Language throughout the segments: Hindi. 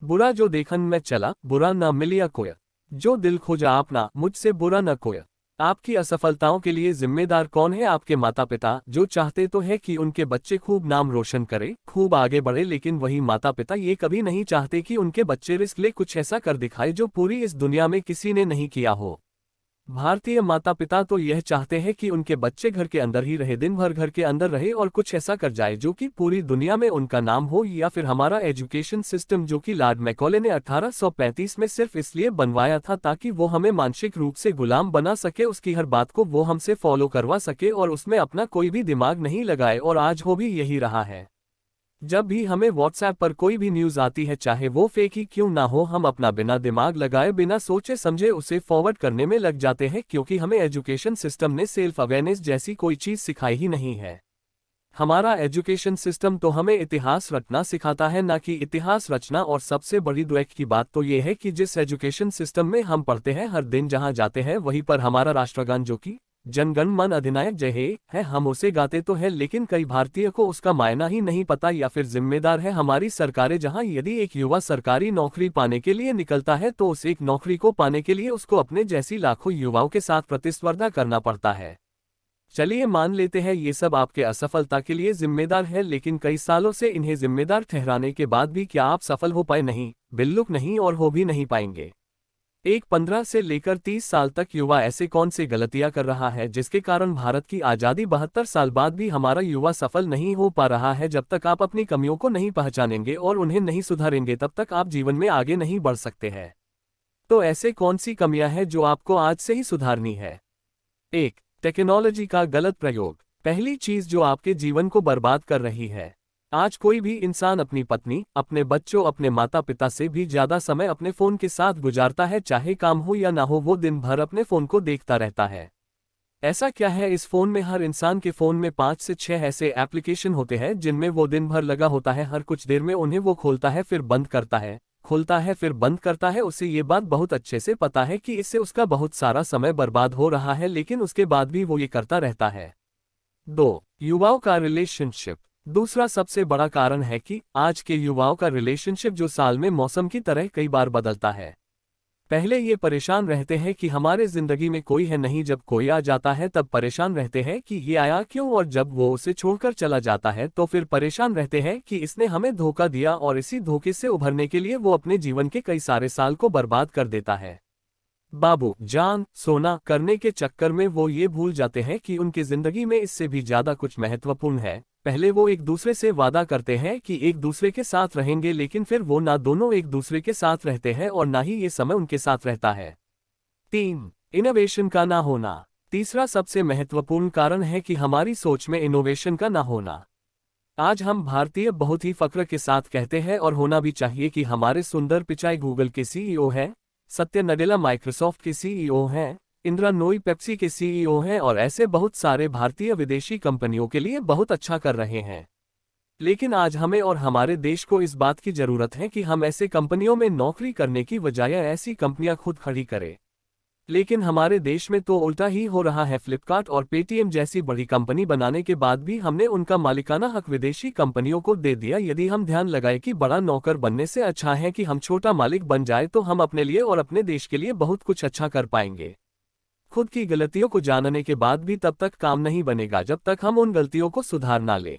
बुरा जो देखन में चला, बुरा ना मिलिया कोय। जो दिल खोजा आपना, मुझसे बुरा न कोय। आपकी असफलताओं के लिए जिम्मेदार कौन है? आपके माता पिता, जो चाहते तो है कि उनके बच्चे खूब नाम रोशन करे, खूब आगे बढ़े, लेकिन वही माता पिता ये कभी नहीं चाहते कि उनके बच्चे रिस्क ले कुछ ऐसा कर दिखाए जो पूरी इस दुनिया में किसी ने नहीं किया हो। भारतीय माता पिता तो यह चाहते हैं कि उनके बच्चे घर के अंदर ही रहे, दिन भर घर के अंदर रहे और कुछ ऐसा कर जाए जो कि पूरी दुनिया में उनका नाम हो। या फिर हमारा एजुकेशन सिस्टम, जो कि लॉर्ड मैकॉले ने 1835 में सिर्फ इसलिए बनवाया था ताकि वो हमें मानसिक रूप से गुलाम बना सके, उसकी हर बात को वो हमसे फॉलो करवा सके और उसमें अपना कोई भी दिमाग नहीं लगाए, और आज हो भी यही रहा है। जब भी हमें व्हाट्सएप पर कोई भी न्यूज़ आती है, चाहे वो फेक ही क्यों ना हो, हम अपना बिना दिमाग लगाए, बिना सोचे समझे उसे फॉरवर्ड करने में लग जाते हैं, क्योंकि हमें एजुकेशन सिस्टम ने सेल्फ अवेयरनेस जैसी कोई चीज़ सिखाई ही नहीं है। हमारा एजुकेशन सिस्टम तो हमें इतिहास रटना सिखाता है, ना कि इतिहास रचना। और सबसे बड़ी दुख की बात तो ये है कि जिस एजुकेशन सिस्टम में हम पढ़ते हैं, हर दिन जहां जाते हैं वहीं पर हमारा राष्ट्रगान, जो कि जन गण मन अधिनायक जय हे है, हम उसे गाते तो हैं, लेकिन कई भारतीय को उसका मायना ही नहीं पता। या फिर जिम्मेदार है हमारी सरकारें, जहां यदि एक युवा सरकारी नौकरी पाने के लिए निकलता है तो उस एक नौकरी को पाने के लिए उसको अपने जैसी लाखों युवाओं के साथ प्रतिस्पर्धा करना पड़ता है। चलिए मान लेते हैं ये सब आपके असफलता के लिए जिम्मेदार है, लेकिन कई सालों से इन्हें जिम्मेदार ठहराने के बाद भी क्या आप सफल हो पाए? नहीं, बिल्कुल नहीं, और हो भी नहीं पाएंगे। एक 15 से लेकर 30 साल तक युवा ऐसे कौन सी गलतियां कर रहा है जिसके कारण भारत की आज़ादी 72 साल बाद भी हमारा युवा सफल नहीं हो पा रहा है? जब तक आप अपनी कमियों को नहीं पहचानेंगे और उन्हें नहीं सुधारेंगे, तब तक आप जीवन में आगे नहीं बढ़ सकते हैं। तो ऐसे कौन सी कमियां हैं जो आपको आज से ही सुधारनी है? 1, टेक्नोलॉजी का गलत प्रयोग। पहली चीज जो आपके जीवन को बर्बाद कर रही है। आज कोई भी इंसान अपनी पत्नी, अपने बच्चों, अपने माता पिता से भी ज्यादा समय अपने फोन के साथ गुजारता है। चाहे काम हो या ना हो, वो दिन भर अपने फोन को देखता रहता है। ऐसा क्या है इस फोन में? हर इंसान के फोन में 5 से 6 ऐसे एप्लीकेशन होते हैं जिनमें वो दिन भर लगा होता है। हर कुछ देर में उन्हें वो खोलता है, फिर बंद करता है, खोलता है, फिर बंद करता है। उसे ये बात बहुत अच्छे से पता है कि इससे उसका बहुत सारा समय बर्बाद हो रहा है, लेकिन उसके बाद भी वो ये करता रहता है। 2, युवाओं का रिलेशनशिप। दूसरा सबसे बड़ा कारण है कि आज के युवाओं का रिलेशनशिप जो साल में मौसम की तरह कई बार बदलता है। पहले ये परेशान रहते हैं कि हमारे जिंदगी में कोई है नहीं, जब कोई आ जाता है तब परेशान रहते हैं कि ये आया क्यों, और जब वो उसे छोड़कर चला जाता है तो फिर परेशान रहते हैं कि इसने हमें धोखा दिया, और इसी धोखे से उभरने के लिए वो अपने जीवन के कई सारे साल को बर्बाद कर देता है। बाबू जान सोना करने के चक्कर में वो ये भूल जाते हैं कि उनकी जिंदगी में इससे भी ज्यादा कुछ महत्वपूर्ण है। पहले वो एक दूसरे से वादा करते हैं कि एक दूसरे के साथ रहेंगे, लेकिन फिर वो ना दोनों एक दूसरे के साथ रहते हैं और ना ही ये समय उनके साथ रहता है। 3, इनोवेशन का ना होना। तीसरा सबसे महत्वपूर्ण कारण है कि हमारी सोच में इनोवेशन का ना होना। आज हम भारतीय बहुत ही फक्र के साथ कहते हैं, और होना भी चाहिए, कि हमारे सुंदर पिचाई गूगल के सीईओ हैं, सत्य नडेला माइक्रोसॉफ्ट के सीईओ हैं, इंदिरा नोई पेप्सी के सीईओ हैं, और ऐसे बहुत सारे भारतीय विदेशी कंपनियों के लिए बहुत अच्छा कर रहे हैं। लेकिन आज हमें और हमारे देश को इस बात की जरूरत है कि हम ऐसे कंपनियों में नौकरी करने की बजाय ऐसी कंपनियां खुद खड़ी करें। लेकिन हमारे देश में तो उल्टा ही हो रहा है। फ्लिपकार्ट और पेटीएम जैसी बड़ी कंपनी बनाने के बाद भी हमने उनका मालिकाना हक विदेशी कंपनियों को दे दिया। यदि हम ध्यान लगाए कि बड़ा नौकर बनने से अच्छा है कि हम छोटा मालिक बन जाए, तो हम अपने लिए और अपने देश के लिए बहुत कुछ अच्छा कर पाएंगे। खुद की गलतियों को जानने के बाद भी तब तक काम नहीं बनेगा जब तक हम उन गलतियों को सुधार ना ले।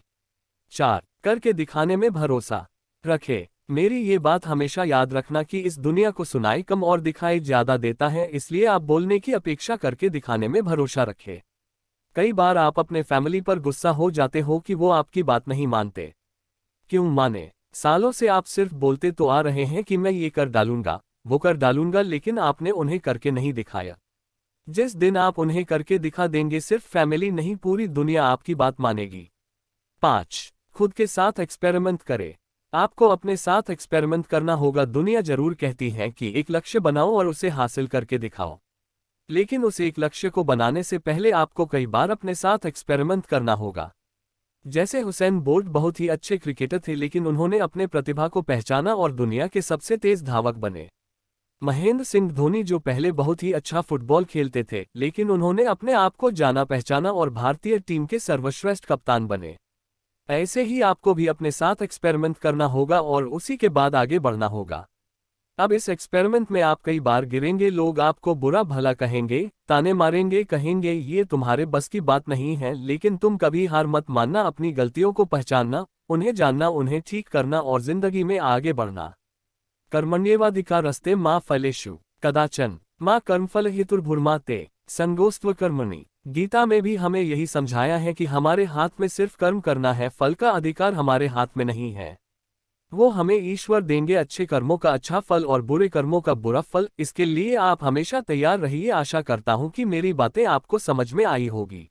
4, करके दिखाने में भरोसा रखे। मेरी ये बात हमेशा याद रखना कि इस दुनिया को सुनाई कम और दिखाई ज्यादा देता है, इसलिए आप बोलने की अपेक्षा करके दिखाने में भरोसा रखें। कई बार आप अपने फैमिली पर गुस्सा हो जाते हो कि वो आपकी बात नहीं मानते। क्यों माने? सालों से आप सिर्फ बोलते तो आ रहे हैं कि मैं ये कर डालूंगा, वो कर डालूंगा, लेकिन आपने उन्हें करके नहीं दिखाया। जिस दिन आप उन्हें करके दिखा देंगे, सिर्फ फैमिली नहीं पूरी दुनिया आपकी बात मानेगी। 5, खुद के साथ एक्सपेरिमेंट करें। आपको अपने साथ एक्सपेरिमेंट करना होगा। दुनिया जरूर कहती है कि एक लक्ष्य बनाओ और उसे हासिल करके दिखाओ, लेकिन उस एक लक्ष्य को बनाने से पहले आपको कई बार अपने साथ एक्सपेरिमेंट करना होगा। जैसे हुसैन बोल्ट बहुत ही अच्छे क्रिकेटर थे, लेकिन उन्होंने अपने प्रतिभा को पहचाना और दुनिया के सबसे तेज धावक बने। महेंद्र सिंह धोनी जो पहले बहुत ही अच्छा फुटबॉल खेलते थे, लेकिन उन्होंने अपने आप को जाना पहचाना और भारतीय टीम के सर्वश्रेष्ठ कप्तान बने। ऐसे ही आपको भी अपने साथ एक्सपेरिमेंट करना होगा और उसी के बाद आगे बढ़ना होगा। अब इस एक्सपेरिमेंट में आप कई बार गिरेंगे, लोग आपको बुरा भला कहेंगे, ताने मारेंगे, कहेंगे ये तुम्हारे बस की बात नहीं है, लेकिन तुम कभी हार मत मानना, अपनी गलतियों को पहचानना, उन्हें जानना, उन्हें ठीक करना और जिंदगी में आगे बढ़ना। कर्मण्येवाधिकारस्ते मा फलेषु कदाचन मा कर्मफल हेतुर्भुर्मा ते संगोस्त्व कर्मणि। गीता में भी हमें यही समझाया है कि हमारे हाथ में सिर्फ कर्म करना है, फल का अधिकार हमारे हाथ में नहीं है। वो हमें ईश्वर देंगे अच्छे कर्मों का अच्छा फल और बुरे कर्मों का बुरा फल। इसके लिए आप हमेशा तैयार रहिए। आशा करता हूँ कि मेरी बातें आपको समझ में आई होगी।